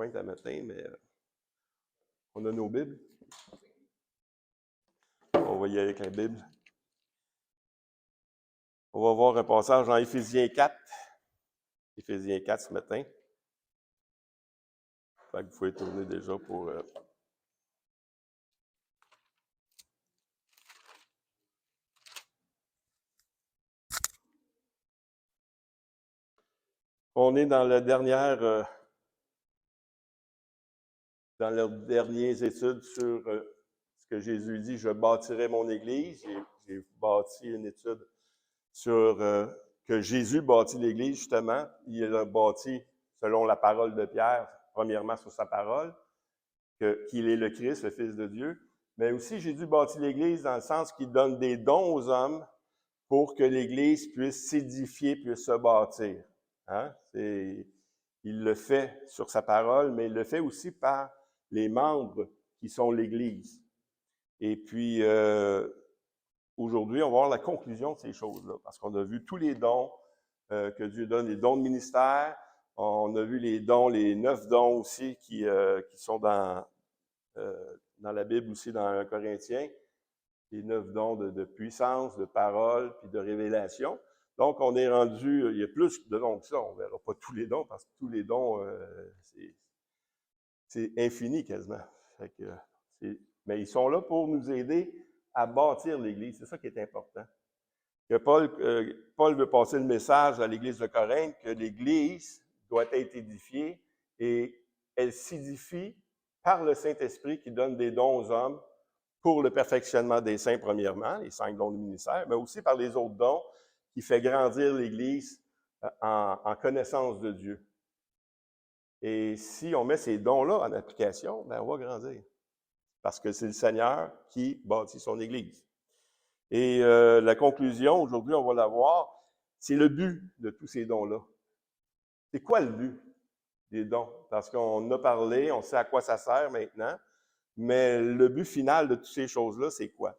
PowerPoint à matin, mais on a nos Bibles. On va y aller avec la Bible. On va voir un passage dans Éphésiens 4. Éphésiens 4 ce matin. Fait que vous pouvez tourner déjà pour... On est dans les dernières études sur ce que Jésus dit, « Je bâtirai mon Église ». J'ai bâti une étude sur que Jésus bâtit l'Église, justement. Il l'a bâti selon la parole de Pierre, premièrement sur sa parole, qu'il est le Christ, le Fils de Dieu. Mais aussi, Jésus bâtit l'Église dans le sens qu'il donne des dons aux hommes pour que l'Église puisse s'édifier, puisse se bâtir. Hein? Il le fait sur sa parole, mais il le fait aussi par les membres qui sont l'Église. Et puis, aujourd'hui, on va voir la conclusion de ces choses-là, parce qu'on a vu tous les dons que Dieu donne, les dons de ministère. On a vu les dons, les 9 dons aussi qui sont dans la Bible aussi, dans 1 Corinthiens. Les 9 dons de puissance, de parole, puis de révélation. Donc, on est rendu, il y a plus de dons que ça. On ne verra pas tous les dons, parce que tous les dons, c'est infini quasiment. Fait que, mais ils sont là pour nous aider à bâtir l'Église. C'est ça qui est important. Que Paul veut passer le message à l'Église de Corinthe que l'Église doit être édifiée et elle s'édifie par le Saint-Esprit qui donne des dons aux hommes pour le perfectionnement des saints, premièrement, les 5 dons du ministère, mais aussi par les autres dons qui fait grandir l'Église en connaissance de Dieu. Et si on met ces dons-là en application, bien, on va grandir. Parce que c'est le Seigneur qui bâtit son Église. Et la conclusion, aujourd'hui, on va la voir, c'est le but de tous ces dons-là. C'est quoi le but des dons? Parce qu'on a parlé, on sait à quoi ça sert maintenant, mais le but final de toutes ces choses-là, c'est quoi?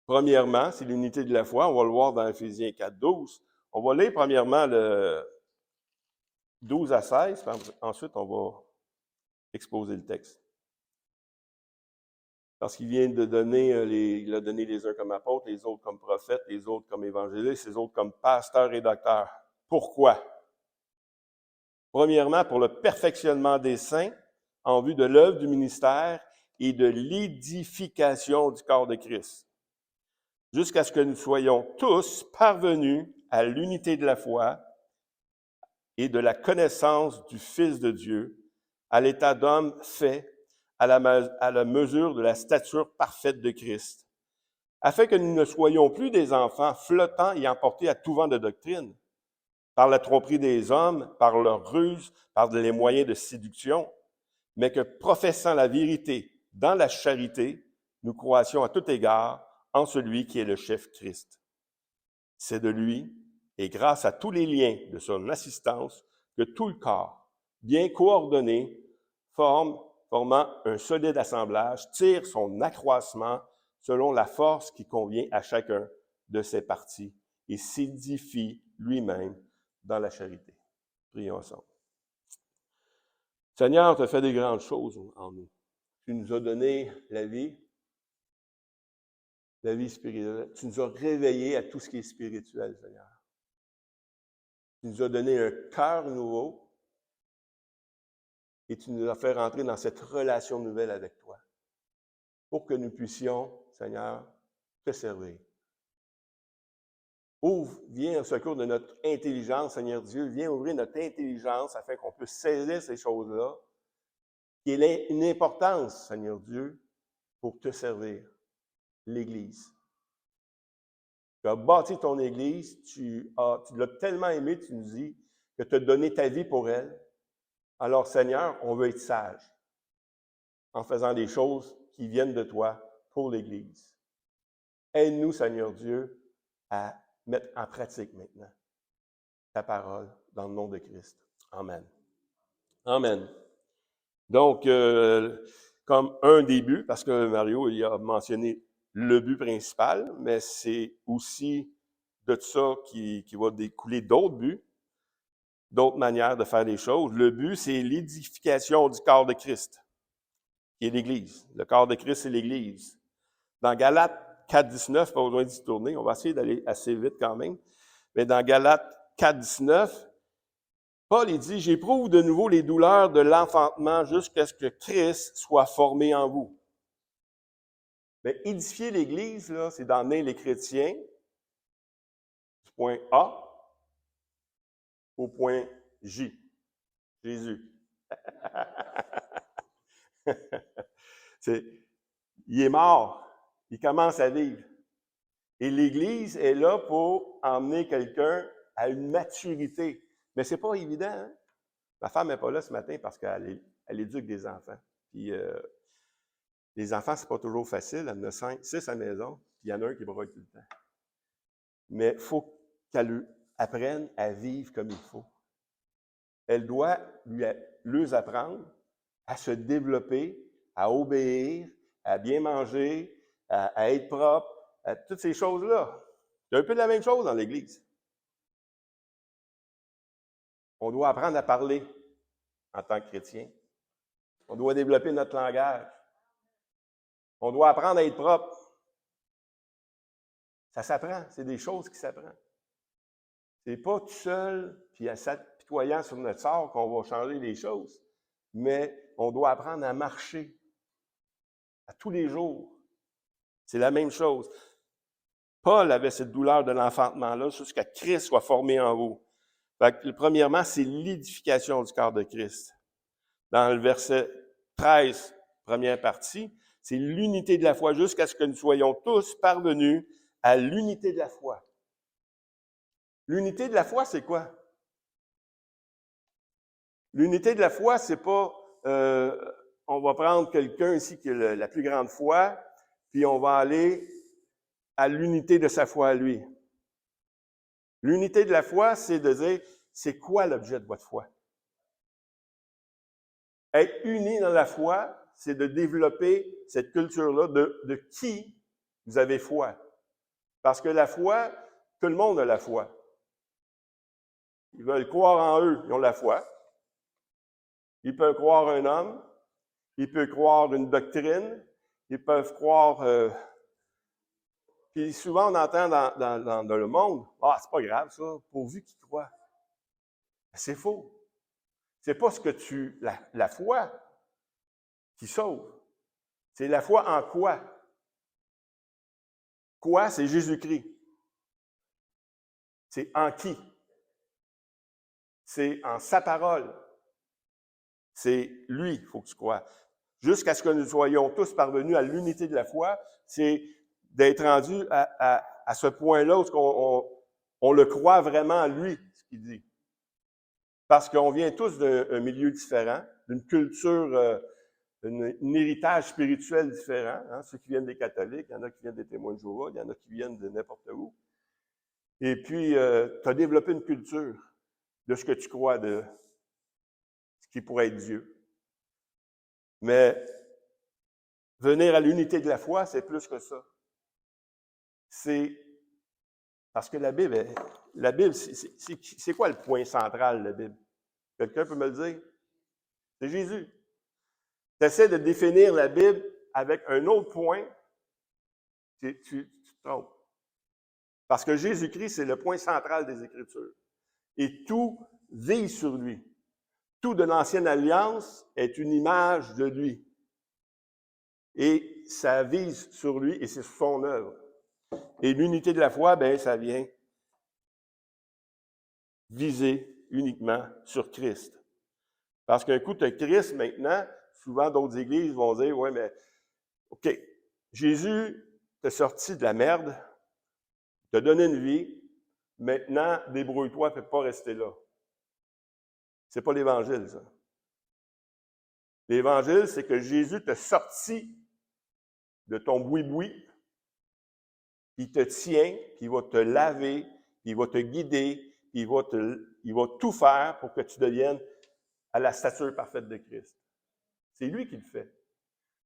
Premièrement, c'est l'unité de la foi. On va le voir dans Éphésiens 4, 12. On va lire premièrement le 12 à 16, ensuite on va exposer le texte. Parce qu'il vient de donner, il a donné les uns comme apôtres, les autres comme prophètes, les autres comme évangélistes, les autres comme pasteurs et docteurs. Pourquoi? Premièrement, pour le perfectionnement des saints, en vue de l'œuvre du ministère et de l'édification du corps de Christ, jusqu'à ce que nous soyons tous parvenus à l'unité de la foi et de la connaissance du Fils de Dieu, à l'état d'homme fait à la mesure de la stature parfaite de Christ, afin que nous ne soyons plus des enfants flottants et emportés à tout vent de doctrine, par la tromperie des hommes, par leur ruse, par les moyens de séduction, mais que, professant la vérité dans la charité, nous croissions à tout égard en celui qui est le chef Christ. C'est de lui, et grâce à tous les liens de son assistance, que tout le corps, bien coordonné, formant un solide assemblage, tire son accroissement selon la force qui convient à chacun de ses parties et s'édifie lui-même dans la charité. Prions ensemble. Seigneur, tu as fait des grandes choses en nous. Tu nous as donné la vie spirituelle. Tu nous as réveillés à tout ce qui est spirituel, Seigneur. Tu nous as donné un cœur nouveau et tu nous as fait rentrer dans cette relation nouvelle avec toi pour que nous puissions, Seigneur, te servir. Viens au secours de notre intelligence, Seigneur Dieu. Viens ouvrir notre intelligence afin qu'on puisse saisir ces choses-là, qui est une importance, Seigneur Dieu, pour te servir, l'Église. Tu as bâti ton Église, tu l'as tellement aimée, tu nous dis, que tu as donné ta vie pour elle. Alors, Seigneur, on veut être sage en faisant des choses qui viennent de toi pour l'Église. Aide-nous, Seigneur Dieu, à mettre en pratique maintenant ta parole dans le nom de Christ. Amen. Amen. Donc, comme un des buts, parce que Mario il a mentionné le but principal, mais c'est aussi de ça qui va découler d'autres buts. d'autres manières de faire les choses. Le but, c'est l'édification du corps de Christ, qui est l'Église. Le corps de Christ, c'est l'Église. Dans Galates 4.19, pas besoin d'y tourner, on va essayer d'aller assez vite quand même, mais dans Galates 4.19, Paul, il dit, « J'éprouve de nouveau les douleurs de l'enfantement jusqu'à ce que Christ soit formé en vous. » Mais édifier l'Église, là, c'est d'emmener les chrétiens du point A au point J. Jésus. Il est mort. Il commence à vivre. Et l'Église est là pour emmener quelqu'un à une maturité. Mais c'est pas évident. Hein? Ma femme n'est pas là ce matin parce qu'elle éduque des enfants. Puis les enfants, c'est pas toujours facile. Elle en a 6 à la maison. Puis il y en a un qui broye tout le temps. Mais il faut qu'elle apprenne à vivre comme il faut. Elle doit leur apprendre à se développer, à obéir, à bien manger, à être propre, à toutes ces choses-là. C'est un peu la même chose dans l'Église. On doit apprendre à parler en tant que chrétien. On doit développer notre langage. On doit apprendre à être propre. Ça s'apprend. C'est des choses qui s'apprennent. C'est pas tout seul, puis en s'apitoyant sur notre sort qu'on va changer les choses. Mais on doit apprendre à marcher à tous les jours. C'est la même chose. Paul avait cette douleur de l'enfantement-là jusqu'à Christ soit formé en vous. Fait que, premièrement, c'est l'édification du corps de Christ. Dans le verset 13, première partie, c'est l'unité de la foi jusqu'à ce que nous soyons tous parvenus à l'unité de la foi. L'unité de la foi, c'est quoi? L'unité de la foi, c'est pas on va prendre quelqu'un ici qui a la plus grande foi, puis on va aller à l'unité de sa foi à lui. L'unité de la foi, c'est de dire, c'est quoi l'objet de votre foi? Être uni dans la foi, c'est de développer cette culture-là de qui vous avez foi. Parce que la foi, tout le monde a la foi. Ils veulent croire en eux, ils ont la foi. Ils peuvent croire un homme, ils peuvent croire une doctrine, ils peuvent croire... Puis souvent, on entend dans le monde, « Ah, c'est pas grave ça, pourvu qu'ils croient. » C'est faux. C'est pas ce que la foi qui sauve. C'est la foi en quoi? Quoi? C'est Jésus-Christ. C'est en qui? C'est en sa parole. C'est lui, il faut que tu crois. Jusqu'à ce que nous soyons tous parvenus à l'unité de la foi, c'est d'être rendu à ce point-là où on le croit vraiment à lui, ce qu'il dit. Parce qu'on vient tous d'un milieu différent, d'une culture, un héritage spirituel différent. Hein? Ceux qui viennent des catholiques, il y en a qui viennent des témoins de Jéhovah, il y en a qui viennent de n'importe où. Et puis, tu as développé une culture de ce que tu crois, de ce qui pourrait être Dieu. Mais venir à l'unité de la foi, c'est plus que ça. C'est parce que la Bible, c'est quoi le point central de la Bible? Quelqu'un peut me le dire? C'est Jésus. Tu essaies de définir la Bible avec un autre point, tu te trompes. Parce que Jésus-Christ, c'est le point central des Écritures. Et tout vise sur lui. Tout de l'Ancienne Alliance est une image de lui. Et ça vise sur lui et c'est son œuvre. Et l'unité de la foi, ben, ça vient viser uniquement sur Christ. Parce qu'un coup, tu as Christ maintenant, souvent d'autres églises vont dire, ouais, mais, OK, Jésus t'a sorti de la merde, t'a donné une vie, maintenant, débrouille-toi, ne peux pas rester là. C'est pas l'Évangile, ça. L'Évangile, c'est que Jésus t'a sorti de ton boui-boui, il te tient, puis il va te laver, puis il va te guider, puis il va tout faire pour que tu deviennes à la stature parfaite de Christ. C'est lui qui le fait.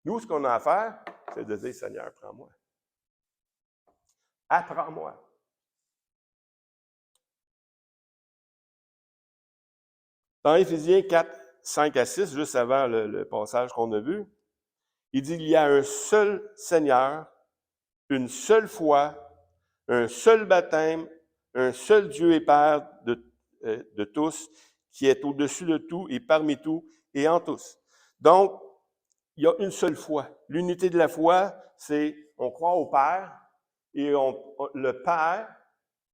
Nous, ce qu'on a à faire, c'est de dire, Seigneur, prends-moi. Apprends-moi. Dans Éphésiens 4, 5 à 6, juste avant le passage qu'on a vu, il dit qu'il y a un seul Seigneur, une seule foi, un seul baptême, un seul Dieu et Père de tous, qui est au-dessus de tout et parmi tout et en tous. Donc, il y a une seule foi. L'unité de la foi, c'est on croit au Père et le Père,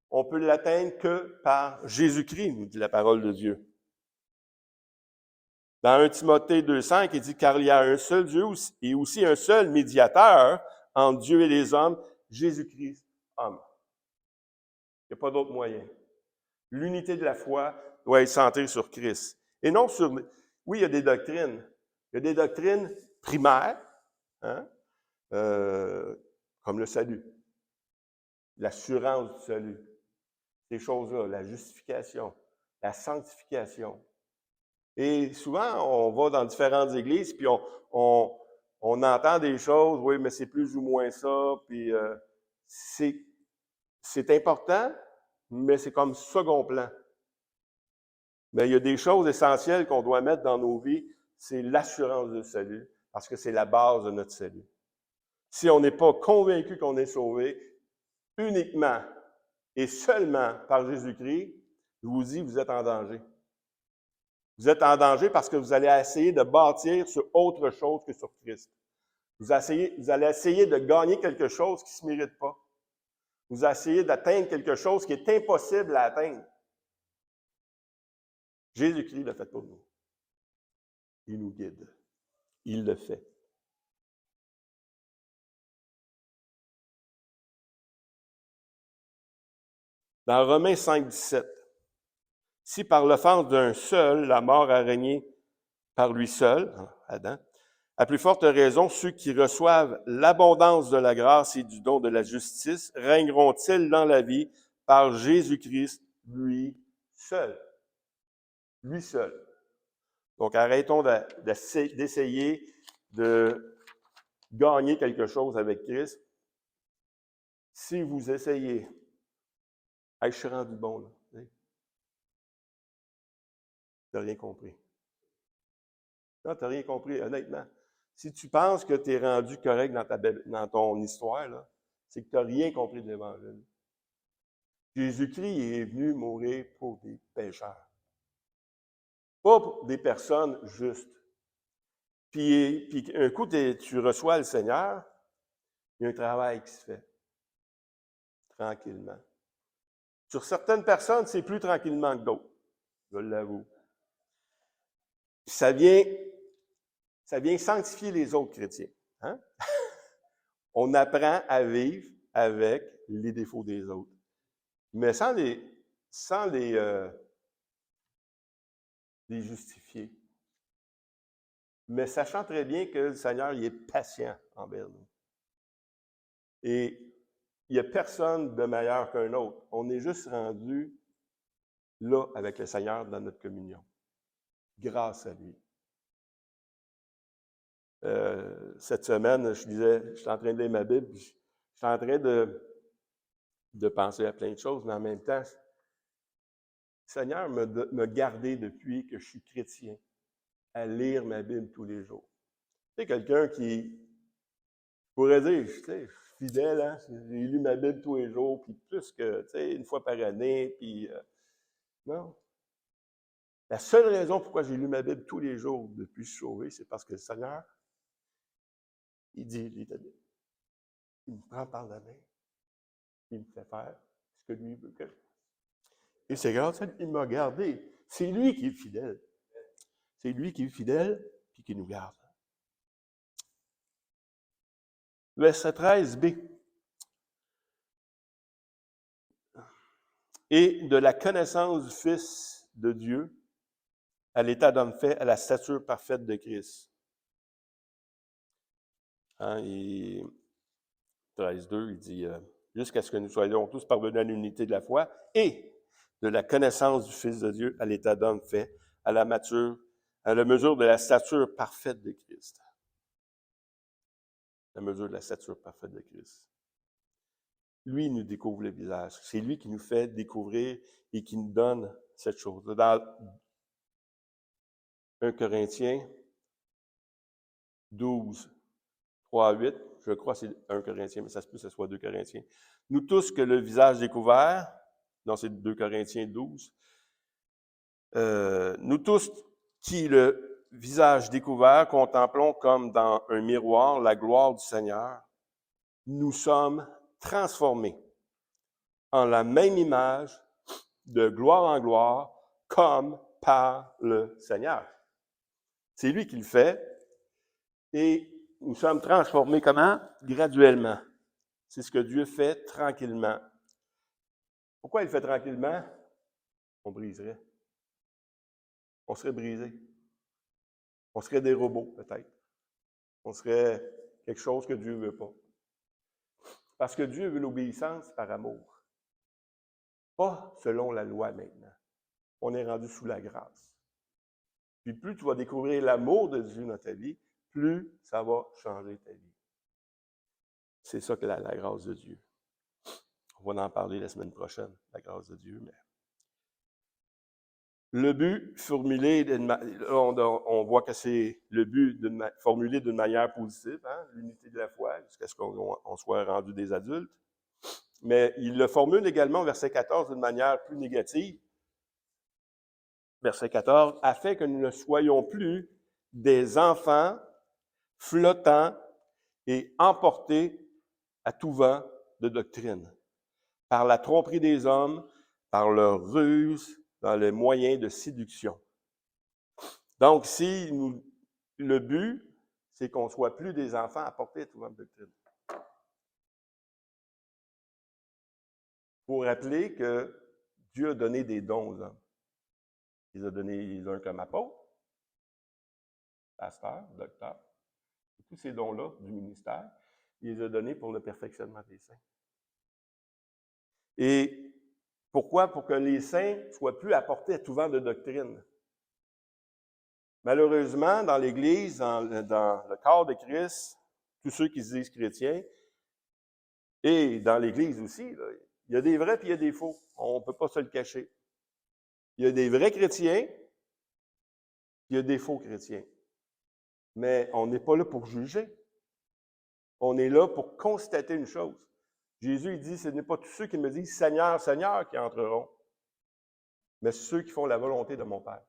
on peut l'atteindre que par Jésus-Christ, nous dit la parole de Dieu. Dans 1 Timothée 2,5, il dit « Car il y a un seul Dieu et aussi un seul médiateur entre Dieu et les hommes, Jésus-Christ, homme. » Il n'y a pas d'autre moyen. L'unité de la foi doit être centrée sur Christ. Et non sur... Oui, il y a des doctrines. Il y a des doctrines primaires, hein, comme le salut, l'assurance du salut, ces choses-là, la justification, la sanctification. Et souvent, on va dans différentes églises, puis on entend des choses, oui, mais c'est plus ou moins ça, puis c'est important, mais c'est comme second plan. Mais il y a des choses essentielles qu'on doit mettre dans nos vies, c'est l'assurance du salut, parce que c'est la base de notre salut. Si on n'est pas convaincu qu'on est sauvé uniquement et seulement par Jésus-Christ, je vous dis, vous êtes en danger. Vous êtes en danger parce que vous allez essayer de bâtir sur autre chose que sur Christ. Vous allez essayer de gagner quelque chose qui ne se mérite pas. Vous allez essayer d'atteindre quelque chose qui est impossible à atteindre. Jésus-Christ l'a fait pour nous. Il nous guide. Il le fait. Dans Romains 5, 17, « Si par l'offense d'un seul, la mort a régné par lui seul, Adam, à plus forte raison, ceux qui reçoivent l'abondance de la grâce et du don de la justice régneront-ils dans la vie par Jésus-Christ, lui seul. » Lui seul. Donc, arrêtons d'essayer de gagner quelque chose avec Christ. Si vous essayez, hey, je suis rendu bon, là. Tu n'as rien compris. Non, tu n'as rien compris, honnêtement. Si tu penses que tu es rendu correct dans ton histoire, là, c'est que tu n'as rien compris de l'Évangile. Jésus-Christ est venu mourir pour des pécheurs. Pas pour des personnes justes. Puis un coup, tu reçois le Seigneur, il y a un travail qui se fait. Tranquillement. Sur certaines personnes, c'est plus tranquillement que d'autres. Je l'avoue. Ça vient sanctifier les autres chrétiens. Hein? On apprend à vivre avec les défauts des autres. Mais sans les justifier. Mais sachant très bien que le Seigneur, il est patient envers nous. Et il n'y a personne de meilleur qu'un autre. On est juste rendu là avec le Seigneur dans notre communion. Grâce à lui. Cette semaine, je suis en train de lire ma Bible, je suis en train de penser à plein de choses, mais en même temps, le Seigneur m'a gardé depuis que je suis chrétien à lire ma Bible tous les jours. Tu sais, quelqu'un qui pourrait dire, tu sais, je suis fidèle, hein? J'ai lu ma Bible tous les jours, puis plus que, tu sais, une fois par année, puis non. La seule raison pourquoi j'ai lu ma Bible tous les jours depuis que je suis sauvé, c'est parce que le Seigneur, il dit, il me prend par la main, il me fait faire ce que lui veut que je fasse. Et c'est grâce à lui, il m'a gardé. C'est lui qui est fidèle. C'est lui qui est fidèle, puis qui nous garde. Verset 13b. Et de la connaissance du Fils de Dieu à l'état d'homme fait, à la stature parfaite de Christ. Hein, et 13.2, il dit, jusqu'à ce que nous soyons tous parvenus à l'unité de la foi et de la connaissance du Fils de Dieu à l'état d'homme fait, à la mesure de la stature parfaite de Christ. La mesure de la stature parfaite de Christ. Lui nous découvre le visage. C'est lui qui nous fait découvrir et qui nous donne cette chose. 1 Corinthiens 12, 3 à 8. Je crois que c'est 1 Corinthiens, mais ça se peut que ce soit 2 Corinthiens. Nous tous que le visage découvert, non, c'est 2 Corinthiens 12. Nous tous qui le visage découvert contemplons comme dans un miroir la gloire du Seigneur, nous sommes transformés en la même image de gloire en gloire comme par le Seigneur. C'est lui qui le fait et nous sommes transformés comment? Graduellement. C'est ce que Dieu fait tranquillement. Pourquoi il le fait tranquillement? On briserait. On serait brisé. On serait des robots, peut-être. On serait quelque chose que Dieu ne veut pas. Parce que Dieu veut l'obéissance par amour. Pas selon la loi maintenant. On est rendu sous la grâce. Puis plus tu vas découvrir l'amour de Dieu dans ta vie, plus ça va changer ta vie. C'est ça que la grâce de Dieu. On va en parler la semaine prochaine, la grâce de Dieu. Mais le but formulé, on voit que c'est le but formulé d'une manière positive, hein, l'unité de la foi, jusqu'à ce qu'on soit rendu des adultes. Mais il le formule également au verset 14 d'une manière plus négative. Verset 14, afin que nous ne soyons plus des enfants flottants et emportés à tout vent de doctrine, par la tromperie des hommes, par leur ruse, dans les moyens de séduction. Donc, le but, c'est qu'on ne soit plus des enfants emportés à tout vent de doctrine. Il faut rappeler que Dieu a donné des dons aux hommes. Il les a donné les uns comme apôtres, pasteurs, docteurs. Tous ces dons-là du ministère, il les a donnés pour le perfectionnement des saints. Et pourquoi? Pour que les saints ne soient plus apportés à tout vent de doctrine. Malheureusement, dans l'Église, dans le corps de Christ, tous ceux qui se disent chrétiens, et dans l'Église aussi, là, il y a des vrais et il y a des faux. On ne peut pas se le cacher. Il y a des vrais chrétiens, il y a des faux chrétiens. Mais on n'est pas là pour juger. On est là pour constater une chose. Jésus, il dit, ce n'est pas tous ceux qui me disent « Seigneur, Seigneur » qui entreront, mais ceux qui font la volonté de mon Père.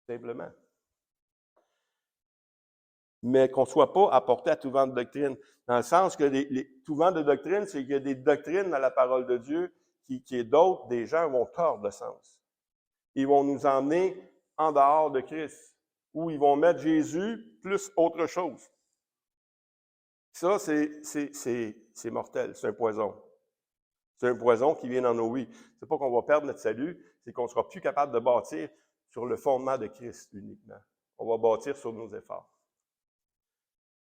Simplement. Mais qu'on ne soit pas apporté à tout vent de doctrine. Dans le sens que tout vent de doctrine, c'est qu'il y a des doctrines dans la parole de Dieu qui est d'autres, des gens vont tordre le sens. Ils vont nous emmener en dehors de Christ, où ils vont mettre Jésus plus autre chose. Ça, c'est mortel, c'est un poison. C'est un poison qui vient dans nos vies. C'est pas qu'on va perdre notre salut, c'est qu'on ne sera plus capable de bâtir sur le fondement de Christ uniquement. On va bâtir sur nos efforts.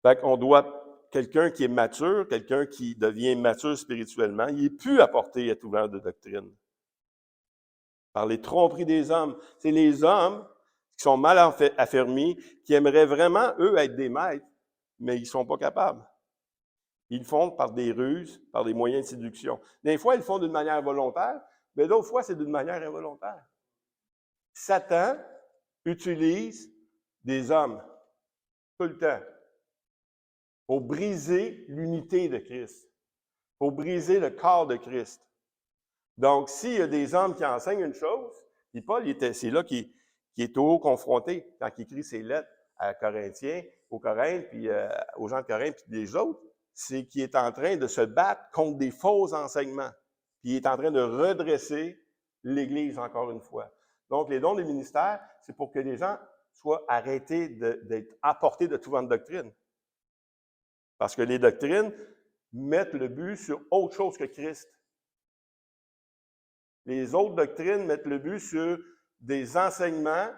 Fait qu'on doit, quelqu'un qui est mature, quelqu'un qui devient mature spirituellement, il n'est plus apporté à tout vent de doctrine. Par les tromperies des hommes. C'est les hommes qui sont mal affermis, qui aimeraient vraiment, eux, être des maîtres, mais ils ne sont pas capables. Ils le font par des ruses, par des moyens de séduction. Des fois, ils le font d'une manière volontaire, mais d'autres fois, c'est d'une manière involontaire. Satan utilise des hommes tout le temps pour briser l'unité de Christ, pour briser le corps de Christ. Donc, s'il y a des hommes qui enseignent une chose, puis Paul, c'est là qu'il est au haut confronté quand il écrit ses lettres à Corinthiens, aux Corinthes, puis aux gens de Corinthe, puis des autres, c'est qu'il est en train de se battre contre des faux enseignements. Puis il est en train de redresser l'Église encore une fois. Donc, les dons des ministères, c'est pour que les gens soient arrêtés d'être apportés de tout vent de doctrine. Parce que les doctrines mettent le but sur autre chose que Christ. Les autres doctrines mettent le but sur des enseignements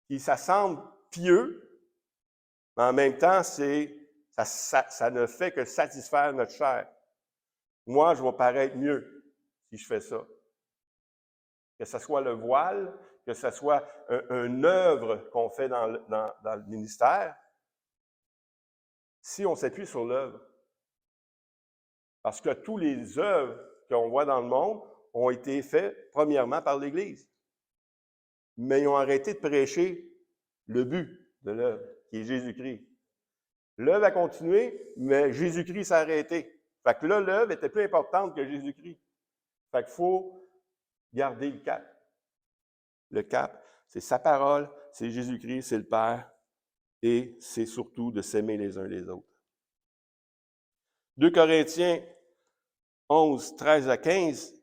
qui, ça semble pieux, mais en même temps, ça ne fait que satisfaire notre chair. Moi, je vais paraître mieux si je fais ça. Que ce soit le voile, que ce soit une œuvre qu'on fait dans le ministère, si on s'appuie sur l'œuvre. Parce que toutes les œuvres qu'on voit dans le monde ont été faites premièrement par l'Église. mais ils ont arrêté de prêcher le but de l'œuvre, qui est Jésus-Christ. L'œuvre a continué, mais Jésus-Christ s'est arrêté. Fait que là, l'œuvre était plus importante que Jésus-Christ. Fait qu'il faut garder le cap. Le cap, c'est sa parole, c'est Jésus-Christ, c'est le Père, et c'est surtout de s'aimer les uns les autres. 2 Corinthiens 11, 13 à 15,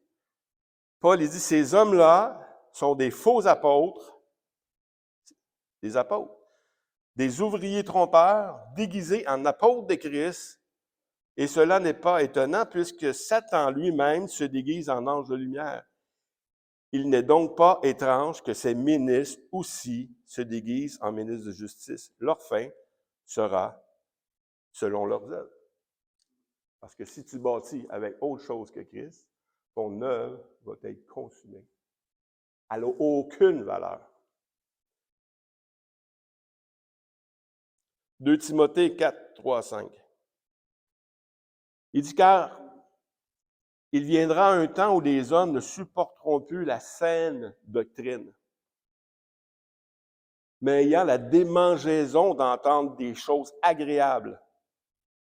Paul il dit, ces hommes-là sont des faux apôtres, des apôtres, des ouvriers trompeurs déguisés en apôtres de Christ, et cela n'est pas étonnant puisque Satan lui-même se déguise en ange de lumière. Il n'est donc pas étrange que ces ministres aussi se déguisent en ministres de justice. Leur fin sera selon leurs œuvres. Parce que si tu bâtis avec autre chose que Christ, ton œuvre va être consumée. Elle n'a aucune valeur. 2 Timothée 4, 3, 5. Il dit, car il viendra un temps où les hommes ne supporteront plus la saine doctrine, mais ayant la démangeaison d'entendre des choses agréables.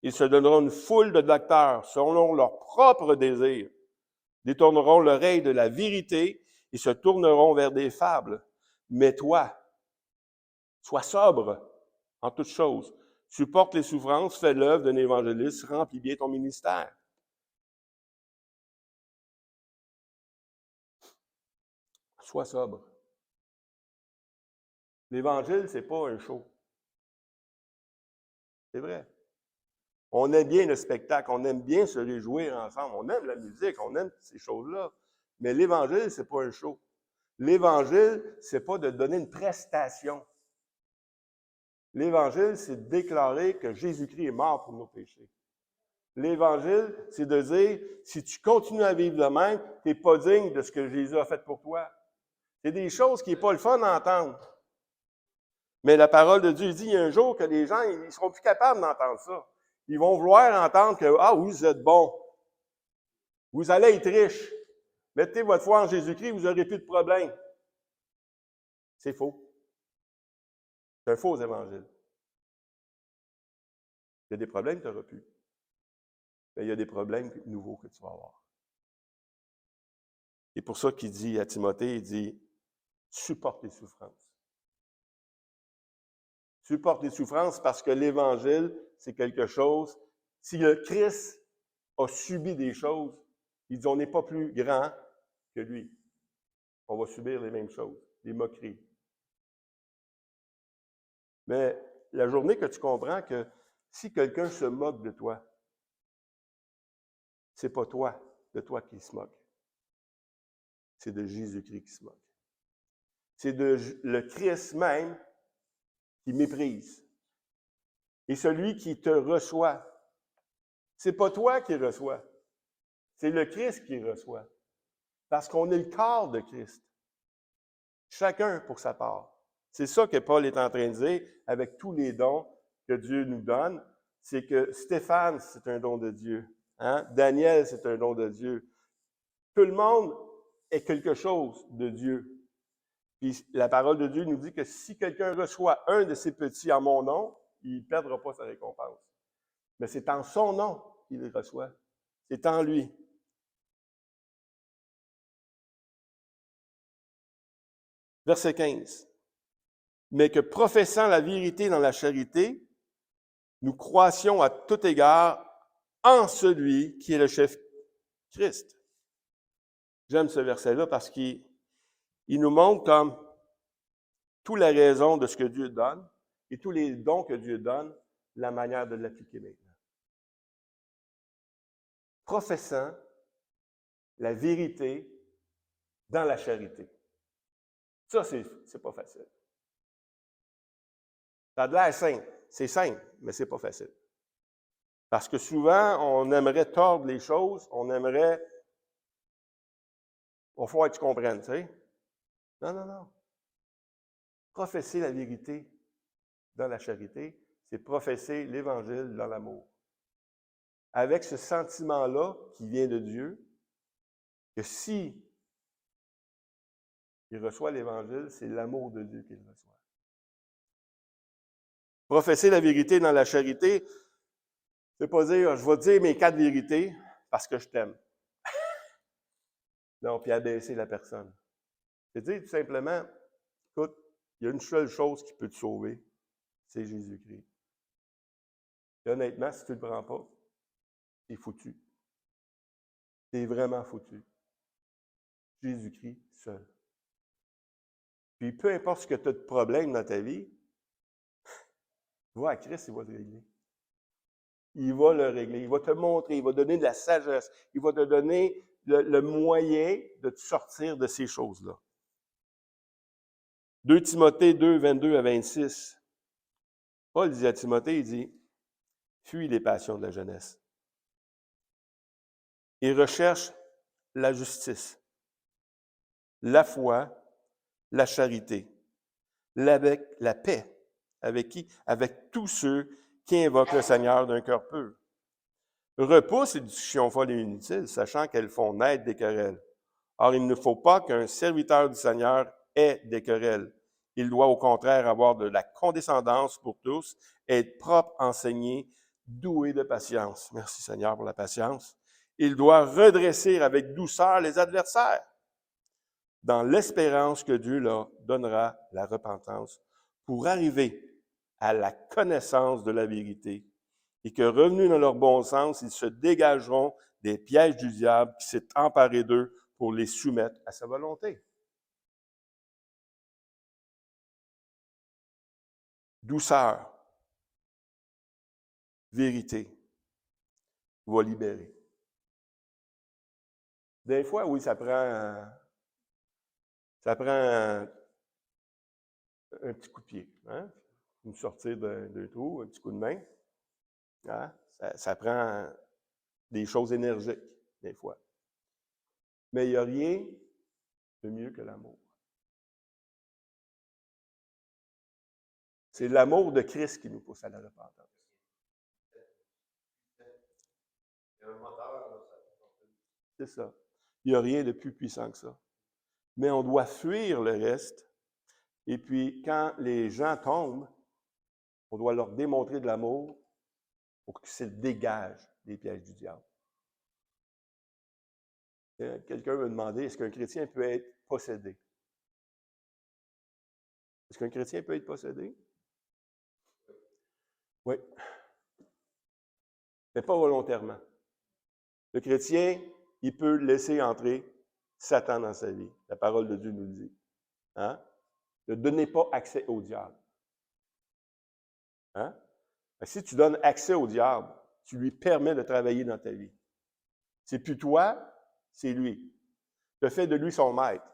Ils se donneront une foule de docteurs selon leurs propres désirs, détourneront l'oreille de la vérité et se tourneront vers des fables. Mais toi, sois sobre en toutes choses, supporte les souffrances, fais l'œuvre d'un évangéliste, remplis bien ton ministère. Sois sobre. L'Évangile, c'est pas un show. C'est vrai. On aime bien le spectacle, on aime bien se réjouir ensemble, on aime la musique, on aime ces choses-là. Mais l'Évangile, c'est pas un show. L'Évangile, c'est pas de donner une prestation. L'Évangile, c'est de déclarer que Jésus-Christ est mort pour nos péchés. L'Évangile, c'est de dire, si tu continues à vivre de même, tu n'es pas digne de ce que Jésus a fait pour toi. C'est des choses qui n'est pas le fun d'entendre. Mais la parole de Dieu dit, il y a un jour que les gens, ils ne seront plus capables d'entendre ça. Ils vont vouloir entendre que, ah oui, vous êtes bon. Vous allez être riche. Mettez votre foi en Jésus-Christ, vous n'aurez plus de problème. C'est faux. C'est un faux évangile. Il y a des problèmes que tu n'auras plus. Mais il y a des problèmes nouveaux que tu vas avoir. C'est pour ça qu'il dit à Timothée, il dit, supporte les souffrances. Supporte les souffrances parce que l'Évangile, c'est quelque chose. Si le Christ a subi des choses, il dit, on n'est pas plus grand que lui. On va subir les mêmes choses, les moqueries. Mais la journée que tu comprends que si quelqu'un se moque de toi, c'est pas toi, de toi qui se moque. C'est de Jésus-Christ qui se moque. C'est de le Christ même qui méprise. Et celui qui te reçoit, c'est pas toi qui reçois, c'est le Christ qui reçoit. Parce qu'on est le corps de Christ. Chacun pour sa part. C'est ça que Paul est en train de dire avec tous les dons que Dieu nous donne. C'est que Stéphane, c'est un don de Dieu. Hein? Daniel, c'est un don de Dieu. Tout le monde est quelque chose de Dieu. Puis la parole de Dieu nous dit que si quelqu'un reçoit un de ces petits en mon nom, il ne perdra pas sa récompense. Mais c'est en son nom qu'il le reçoit. C'est en lui. Verset 15. Mais que professant la vérité dans la charité, nous croissions à tout égard en celui qui est le chef Christ. J'aime ce verset-là parce qu'il nous montre comme toute la raison de ce que Dieu donne et tous les dons que Dieu donne, la manière de l'appliquer maintenant. Professant la vérité dans la charité. Ça, c'est pas facile. Ça a l'air simple. C'est simple, mais c'est pas facile. Parce que souvent, on aimerait tordre les choses, on aimerait... Il va falloir que tu comprennes, tu sais. Non, non, non. Professer la vérité dans la charité, c'est professer l'Évangile dans l'amour. Avec ce sentiment-là qui vient de Dieu, que si il reçoit l'Évangile, c'est l'amour de Dieu qu'il reçoit. Professer la vérité dans la charité, c'est pas dire, je vais te dire mes 4 vérités parce que je t'aime. Non, puis abaisser la personne. C'est dire tout simplement, écoute, il y a une seule chose qui peut te sauver, c'est Jésus-Christ. Et honnêtement, si tu ne le prends pas, t'es foutu. T'es vraiment foutu. Jésus-Christ seul. Puis peu importe ce que tu as de problème dans ta vie, va à Christ, il va te régler. Il va le régler. Il va te montrer, il va donner de la sagesse. Il va te donner le moyen de te sortir de ces choses-là. 2 Timothée 2, 22 à 26. Paul dit à Timothée, il dit, « Fuis les passions de la jeunesse. Et recherche la justice, la foi, la charité, la paix. Avec qui? Avec tous ceux qui invoquent le Seigneur d'un cœur pur. Repousse les discussions folles et inutiles, sachant qu'elles font naître des querelles. Or, il ne faut pas qu'un serviteur du Seigneur ait des querelles. Il doit au contraire avoir de la condescendance pour tous, être propre, enseigné, doué de patience. Merci Seigneur pour la patience. Il doit redresser avec douceur les adversaires, dans l'espérance que Dieu leur donnera la repentance pour arriver à la connaissance de la vérité et que, revenus dans leur bon sens, ils se dégageront des pièges du diable qui s'est emparé d'eux pour les soumettre à sa volonté. Douceur, vérité, va libérer. Des fois, oui, ça prend un petit coup de pied, hein? Nous sortir d'un trou, un petit coup de main. Hein? Ça prend des choses énergiques, des fois. Mais il n'y a rien de mieux que l'amour. C'est l'amour de Christ qui nous pousse à la repentance. C'est ça. Il n'y a rien de plus puissant que ça. Mais on doit fuir le reste. Et puis, quand les gens tombent, on doit leur démontrer de l'amour pour qu'ils se dégagent des pièges du diable. Quelqu'un me demandait, est-ce qu'un chrétien peut être possédé? Est-ce qu'un chrétien peut être possédé? Oui. Mais pas volontairement. Le chrétien, il peut laisser entrer Satan dans sa vie. La parole de Dieu nous le dit. Hein? Ne donnez pas accès au diable. Hein? Si tu donnes accès au diable, tu lui permets de travailler dans ta vie. C'est plus toi, c'est lui. Tu fais de lui son maître.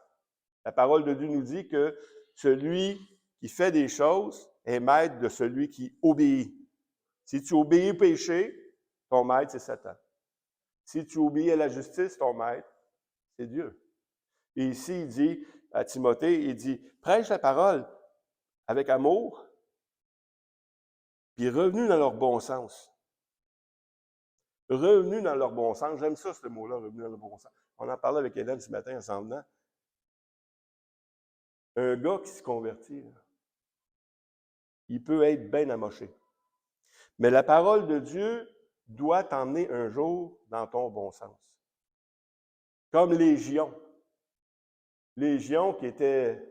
La parole de Dieu nous dit que celui qui fait des choses est maître de celui qui obéit. Si tu obéis au péché, ton maître, c'est Satan. Si tu obéis à la justice, ton maître, c'est Dieu. Et ici, il dit à Timothée, il dit, prêche la parole avec amour, puis revenus dans leur bon sens. Revenus dans leur bon sens. J'aime ça, ce mot-là, revenus dans leur bon sens. On en parlait avec Hélène ce matin en s'en venant. Un gars qui se convertit, là, il peut être bien amoché. Mais la parole de Dieu doit t'emmener un jour dans ton bon sens. Comme Légion. Légion qui était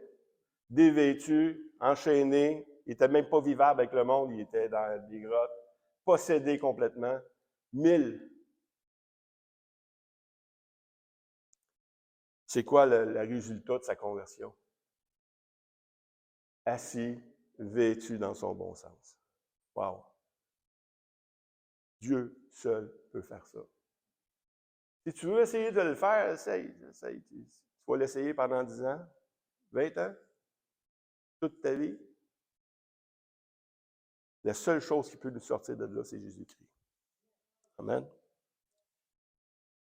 dévêtu, enchaîné, il n'était même pas vivable avec le monde, il était dans des grottes, possédé complètement. 1000. C'est quoi le résultat de sa conversion? Assis, vêtu dans son bon sens. Wow! Dieu seul peut faire ça. Si tu veux essayer de le faire, essaye. Tu vas l'essayer pendant 10 ans, 20 ans, toute ta vie. La seule chose qui peut nous sortir de là, c'est Jésus-Christ. Amen.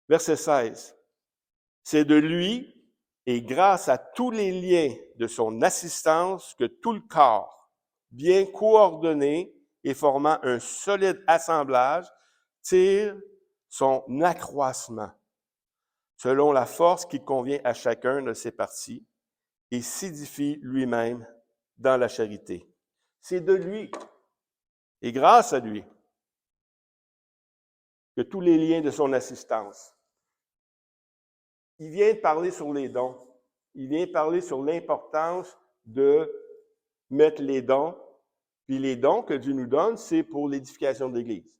Verset 16. C'est de lui et grâce à tous les liens de son assistance que tout le corps, bien coordonné et formant un solide assemblage, tire son accroissement selon la force qui convient à chacun de ses parties. et s'édifie lui-même dans la charité. C'est de lui et grâce à lui que tous les liens de son assistance. Il vient parler sur les dons. Il vient parler sur l'importance de mettre les dons. Puis les dons que Dieu nous donne, c'est pour l'édification de l'Église.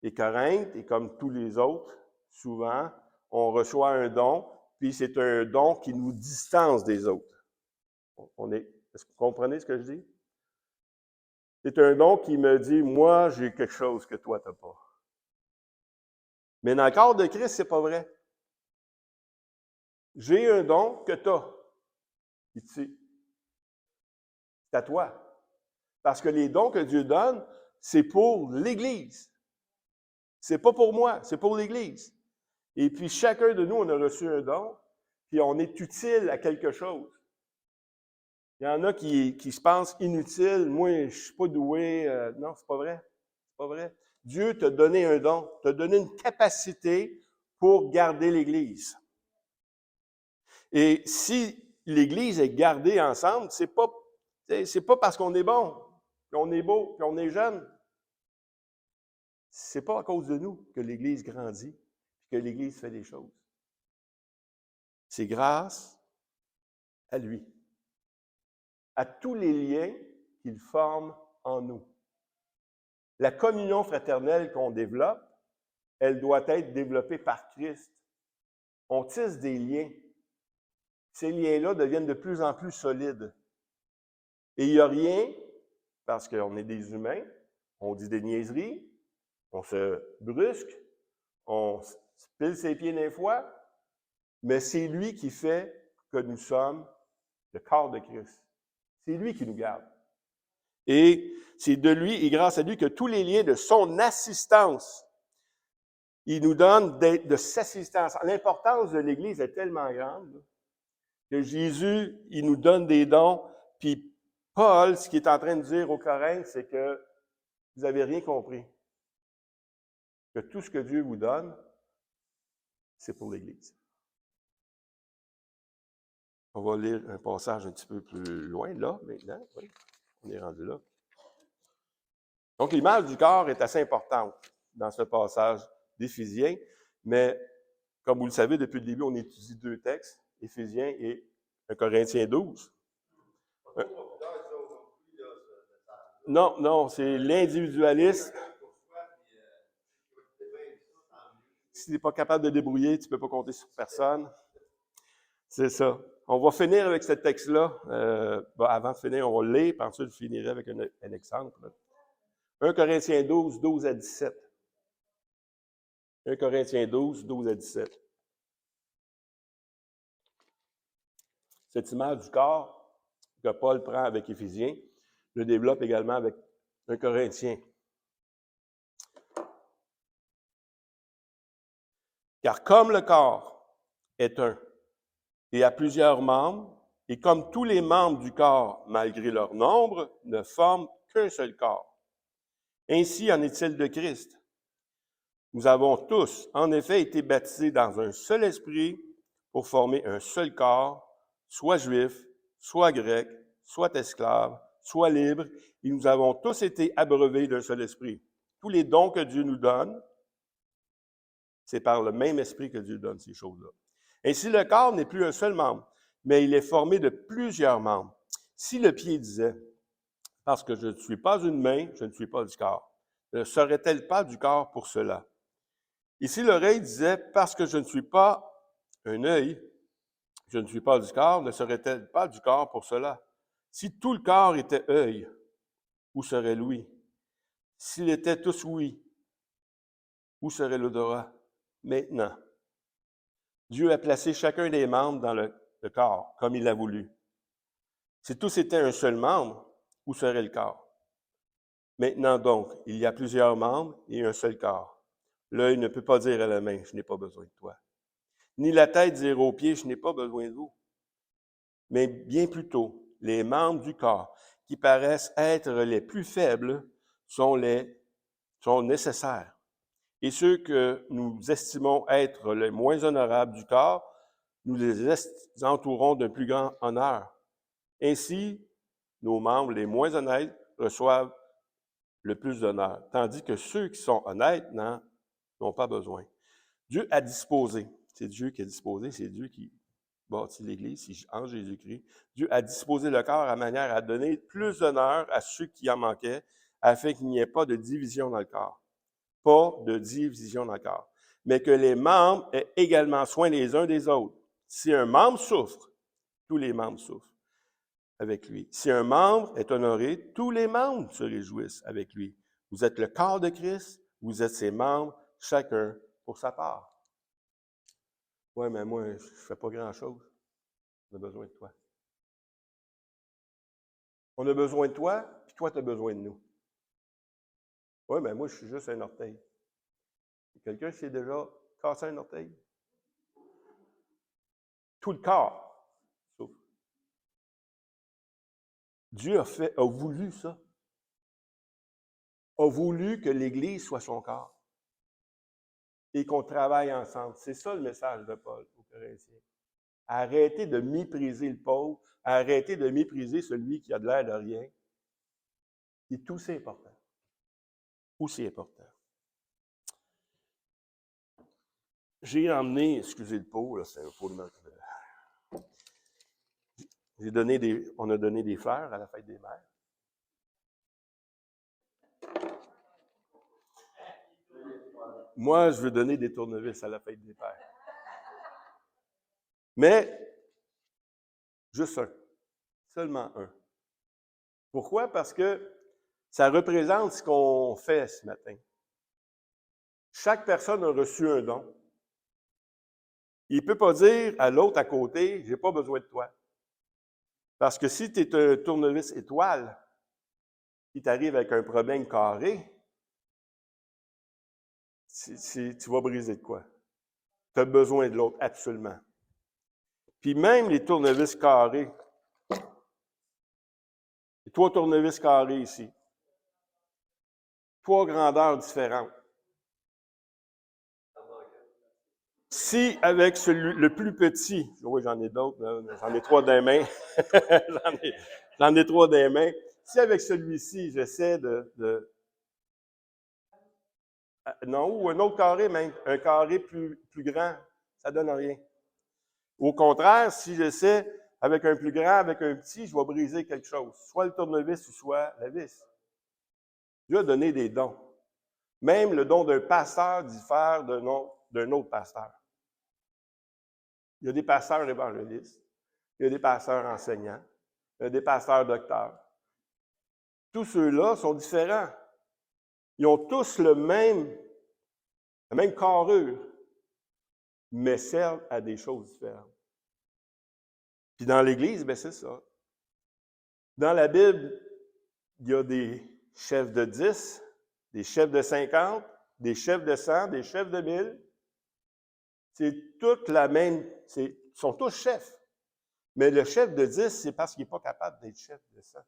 Et Corinthe, et comme tous les autres, souvent, on reçoit un don, puis c'est un don qui nous distance des autres. Est-ce que vous comprenez ce que je dis? C'est un don qui me dit, moi, j'ai quelque chose que toi, tu n'as pas. Mais dans le corps de Christ, c'est pas vrai. J'ai un don que tu as. Ici. C'est à toi. Parce que les dons que Dieu donne, c'est pour l'Église. C'est pas pour moi, c'est pour l'Église. Et puis, chacun de nous, on a reçu un don, puis on est utile à quelque chose. Il y en a qui se pensent inutiles. Moi, je ne suis pas doué. Non, c'est pas vrai. C'est pas vrai. Dieu t'a donné un don, t'a donné une capacité pour garder l'Église. Et si l'Église est gardée ensemble, c'est pas parce qu'on est bon, puis on est beau, puis on est jeune. C'est pas à cause de nous que l'Église grandit, que l'Église fait des choses. C'est grâce à lui, à tous les liens qu'il forme en nous. La communion fraternelle qu'on développe, elle doit être développée par Christ. On tisse des liens. Ces liens-là deviennent de plus en plus solides. Et il n'y a rien, parce qu'on est des humains, on dit des niaiseries, on se brusque, on se pile ses pieds des fois, mais c'est lui qui fait que nous sommes le corps de Christ. C'est lui qui nous garde. Et c'est de lui et grâce à lui que tous les liens de son assistance, il nous donne de s'assistance. L'importance de l'Église est tellement grande que Jésus, il nous donne des dons. Puis Paul, ce qu'il est en train de dire aux Corinthiens, c'est que vous n'avez rien compris. Que tout ce que Dieu vous donne, c'est pour l'Église. On va lire un passage un petit peu plus loin, là, maintenant. Oui, on est rendu là. Donc, l'image du corps est assez importante dans ce passage d'Éphésiens, mais comme vous le savez, depuis le début, on étudie deux textes, Éphésiens et 1 Corinthiens 12. Non, c'est l'individualiste. Si tu n'es pas capable de débrouiller, tu ne peux pas compter sur personne. C'est ça. On va finir avec ce texte-là. Avant de finir, on va le lire, puis ensuite, je finirai avec un exemple. 1 Corinthiens 12, 12 à 17. 1 Corinthiens 12, 12 à 17. Cette image du corps que Paul prend avec Éphésiens, le développe également avec 1 Corinthiens. Car comme le corps est un et a plusieurs membres, et comme tous les membres du corps, malgré leur nombre, ne forment qu'un seul corps. Ainsi en est-il de Christ. Nous avons tous, en effet, été baptisés dans un seul esprit pour former un seul corps, soit juif, soit grec, soit esclave, soit libre, et nous avons tous été abreuvés d'un seul esprit. Tous les dons que Dieu nous donne, c'est par le même esprit que Dieu donne ces choses-là. Ainsi, le corps n'est plus un seul membre, mais il est formé de plusieurs membres. Si le pied disait, parce que je ne suis pas une main, je ne suis pas du corps, ne serait-elle pas du corps pour cela? Et si l'oreille disait, parce que je ne suis pas un œil, je ne suis pas du corps, ne serait-elle pas du corps pour cela? Si tout le corps était œil, où serait l'ouïe? S'il était tous ouïe, où serait l'odorat? Maintenant, Dieu a placé chacun des membres dans le corps, comme il l'a voulu. Si tous étaient un seul membre, où serait le corps? Maintenant donc, il y a plusieurs membres et un seul corps. L'œil ne peut pas dire à la main, je n'ai pas besoin de toi. Ni la tête dire aux pieds, je n'ai pas besoin de vous. Mais bien plutôt, les membres du corps, qui paraissent être les plus faibles, sont nécessaires. Et ceux que nous estimons être les moins honorables du corps nous les entourons d'un plus grand honneur. Ainsi, nos membres les moins honnêtes reçoivent le plus d'honneur, tandis que ceux qui sont honnêtes n'ont pas besoin. Dieu a disposé, c'est Dieu qui a disposé, c'est Dieu qui bâtit l'Église, en Jésus-Christ. Dieu a disposé le corps à manière à donner plus d'honneur à ceux qui en manquaient, afin qu'il n'y ait pas de division dans le corps. Pas de division dans le corps. Mais que les membres aient également soin les uns des autres. Si un membre souffre, tous les membres souffrent avec lui. Si un membre est honoré, tous les membres se réjouissent avec lui. Vous êtes le corps de Christ, vous êtes ses membres, chacun pour sa part. Oui, mais moi, je ne fais pas grand-chose. On a besoin de toi. On a besoin de toi, puis toi, tu as besoin de nous. Oui, mais moi, je suis juste un orteil. Quelqu'un s'est déjà cassé un orteil? Tout le corps souffre. Dieu a voulu ça. A voulu que l'Église soit son corps et qu'on travaille ensemble. C'est ça le message de Paul aux Corinthiens. Arrêtez de mépriser le pauvre, arrêtez de mépriser celui qui a de l'air de rien. C'est tout, c'est important. Aussi important. J'ai emmené, excusez le pot, là, c'est un pot de marque. On a donné des fleurs à la fête des mères. Moi, je veux donner des tournevis à la fête des pères. Mais, juste un. Seulement un. Pourquoi? Parce que ça représente ce qu'on fait ce matin. Chaque personne a reçu un don. Il ne peut pas dire à l'autre à côté, « j'ai pas besoin de toi ». Parce que si tu es un tournevis étoile, qui t'arrive avec un problème carré, tu vas briser de quoi? Tu as besoin de l'autre, absolument. Puis même les tournevis carrés, les 3 tournevis carrés ici, 3 grandeurs différentes. Si avec le plus petit, oui, j'en ai d'autres, j'en ai 3 dans les mains, j'en ai 3 dans les mains. Si avec celui-ci, j'essaie non, ou un autre carré même, un carré plus grand, ça donne rien. Au contraire, si j'essaie avec un plus grand, avec un petit, je vais briser quelque chose, soit le tournevis ou soit la vis. Dieu a donné des dons. Même le don d'un pasteur diffère d'un autre pasteur. Il y a des pasteurs évangélistes, il y a des pasteurs enseignants, il y a des pasteurs docteurs. Tous ceux-là sont différents. Ils ont tous la même carrure, mais servent à des choses différentes. Puis dans l'Église, c'est ça. Dans la Bible, il y a des chefs de 10, des chefs de 50, des chefs de 100, des chefs de 1000. C'est toute la même, ils sont tous chefs. Mais le chef de 10, c'est parce qu'il n'est pas capable d'être chef de 100.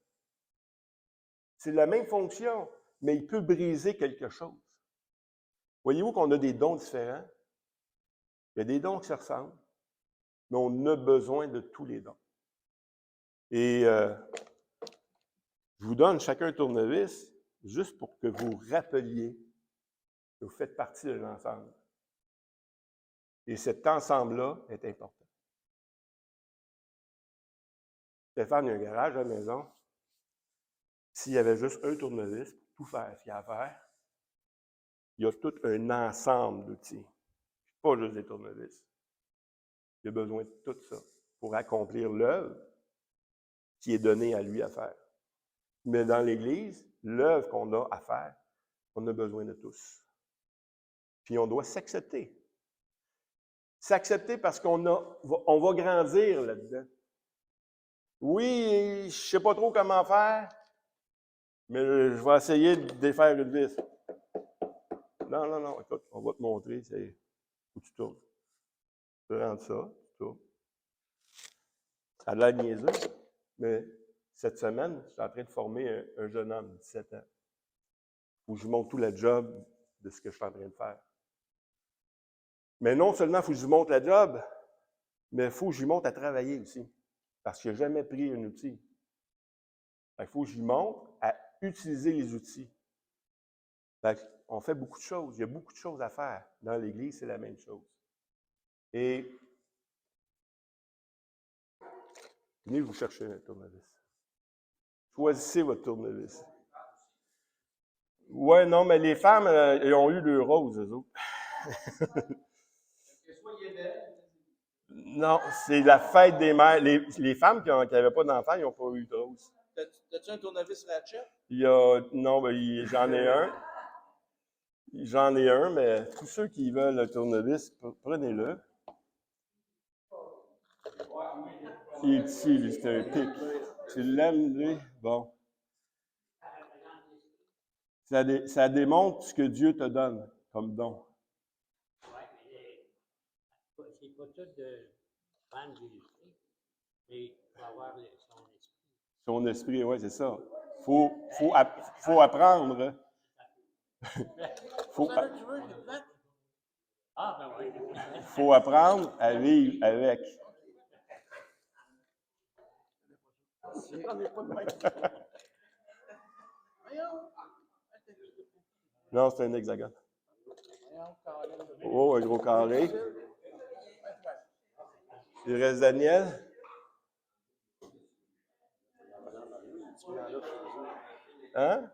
C'est la même fonction, mais il peut briser quelque chose. Voyez-vous qu'on a des dons différents? Il y a des dons qui se ressemblent, mais on a besoin de tous les dons. Et je vous donne chacun un tournevis juste pour que vous rappeliez que vous faites partie de l'ensemble. Et cet ensemble-là est important. Stéphane, il y a un garage à la maison. S'il y avait juste un tournevis pour tout faire ce qu'il y a à faire, il y a tout un ensemble d'outils. Pas juste des tournevis. Il a besoin de tout ça pour accomplir l'œuvre qui est donnée à lui à faire. Mais dans l'Église, l'œuvre qu'on a à faire, on a besoin de tous. Puis on doit s'accepter. S'accepter parce qu'on va grandir là-dedans. Oui, je ne sais pas trop comment faire, mais je vais essayer de défaire une vis. Non, écoute, on va te montrer, c'est où tu tournes. Tu rentres ça, tu tournes. Ça a l'air niaiseux, mais cette semaine, je suis en train de former un jeune homme de 17 ans, où je lui montre tout le job de ce que je suis en train de faire. Mais non seulement il faut que je lui montre la job, Mais il faut que j'y monte à travailler aussi, parce qu'il n'a jamais pris un outil. Il faut que j'y monte à utiliser les outils. On fait beaucoup de choses. Il y a beaucoup de choses à faire. Dans l'Église, c'est la même chose. Et venez vous chercher un tournevis. Choisissez votre tournevis. Ouais, non, mais les femmes, ils ont eu le rose, eux autres. Non, c'est la fête des mères. Les femmes qui n'avaient pas d'enfants, ils n'ont pas eu de rose. T'as-tu un tournevis ratchet? Non, j'en ai un. J'en ai un, mais tous ceux qui veulent un tournevis, prenez-le. Il est ici, lui, c'est un pic. Tu l'aimes, lui? Bon. Ça démontre ce que Dieu te donne comme don. Oui, mais c'est pas tout de prendre du esprit, mais il faut avoir son esprit. Son esprit, oui, c'est ça. Faut apprendre. Faut apprendre à vivre avec. Non, c'est un hexagone. Oh, un gros carré. Il reste Daniel. Hein?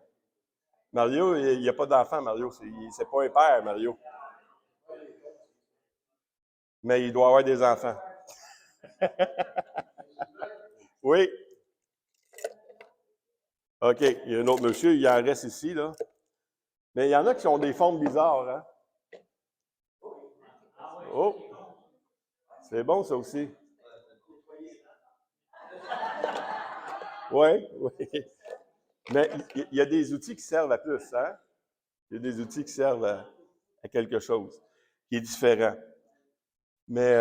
Mario, il n'y a pas d'enfant, Mario. C'est pas un père, Mario. Mais il doit avoir des enfants. Oui. OK. Il y a un autre monsieur, il en reste ici, là. Mais il y en a qui ont des formes bizarres, hein? Oh! C'est bon, ça aussi. Oui, oui. Mais il y a des outils qui servent à plus, hein? Il y a des outils qui servent à quelque chose qui est différent. Mais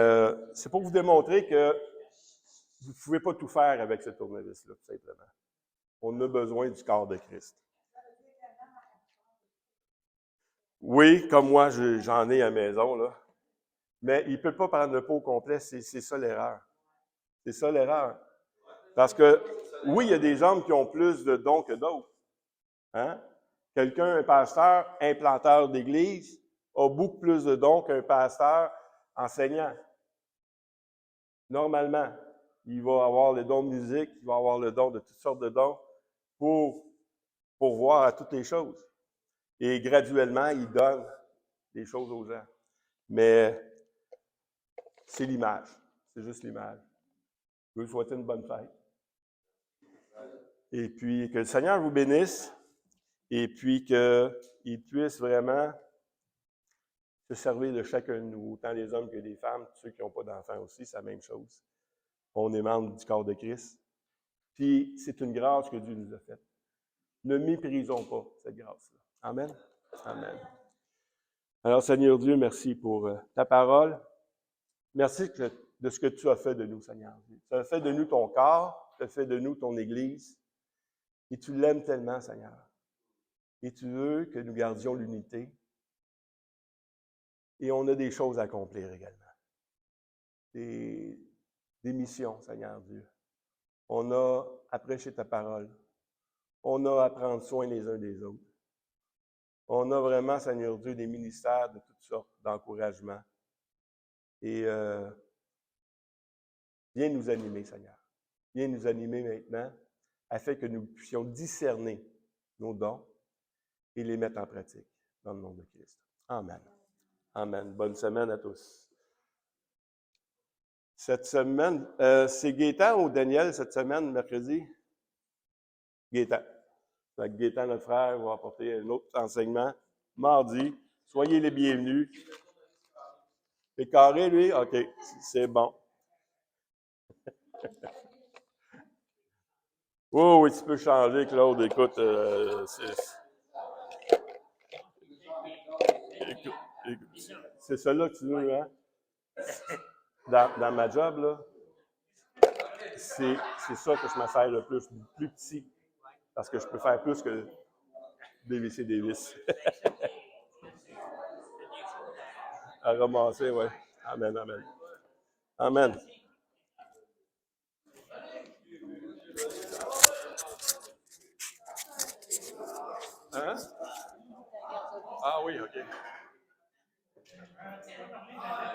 c'est pour vous démontrer que vous ne pouvez pas tout faire avec ce tournevis-là, tout simplement. On a besoin du corps de Christ. Oui, comme moi, j'en ai à la maison, là. Mais il ne peut pas prendre le pot au complet, c'est ça l'erreur. C'est ça l'erreur. Parce que, oui, il y a des hommes qui ont plus de dons que d'autres. Hein? Quelqu'un, un pasteur, implanteur d'église, a beaucoup plus de dons qu'un pasteur enseignant. Normalement, il va avoir le don de musique, il va avoir le don de toutes sortes de dons pour voir à toutes les choses. Et graduellement, il donne des choses aux gens. Mais c'est l'image. C'est juste l'image. Je veux vous souhaiter une bonne fête. Et puis, que le Seigneur vous bénisse. Et puis, qu'il puisse vraiment se servir de chacun de nous, autant les hommes que les femmes, ceux qui n'ont pas d'enfants aussi, c'est la même chose. On est membre du corps de Christ. Puis, c'est une grâce que Dieu nous a faite. Ne méprisons pas cette grâce-là. Amen. Amen. Alors, Seigneur Dieu, merci pour ta parole. Merci de ce que tu as fait de nous, Seigneur Dieu. Tu as fait de nous ton corps, tu as fait de nous ton Église. Et tu l'aimes tellement, Seigneur. Et tu veux que nous gardions l'unité. Et on a des choses à accomplir également. Des missions, Seigneur Dieu. On a à prêcher ta parole. On a à prendre soin les uns des autres. On a vraiment, Seigneur Dieu, des ministères de toutes sortes d'encouragement. Et viens nous animer, Seigneur. Viens nous animer maintenant, afin que nous puissions discerner nos dons et les mettre en pratique, dans le nom de Christ. Amen. Amen. Bonne semaine à tous. Cette semaine, c'est Gaétan ou Daniel cette semaine, mercredi? Gaétan. Gaétan, notre frère, va apporter un autre enseignement mardi. Soyez les bienvenus. C'est carré, lui? OK, c'est bon. Oh, oui, tu peux changer, Claude. Écoute, c'est celle-là que tu veux, hein? Dans ma job, là, c'est ça que je me sers le plus petit. Parce que je peux faire plus que dévisser des vis. À ramasser, oui. Amen, amen. Amen. Hein? Ah oui, OK.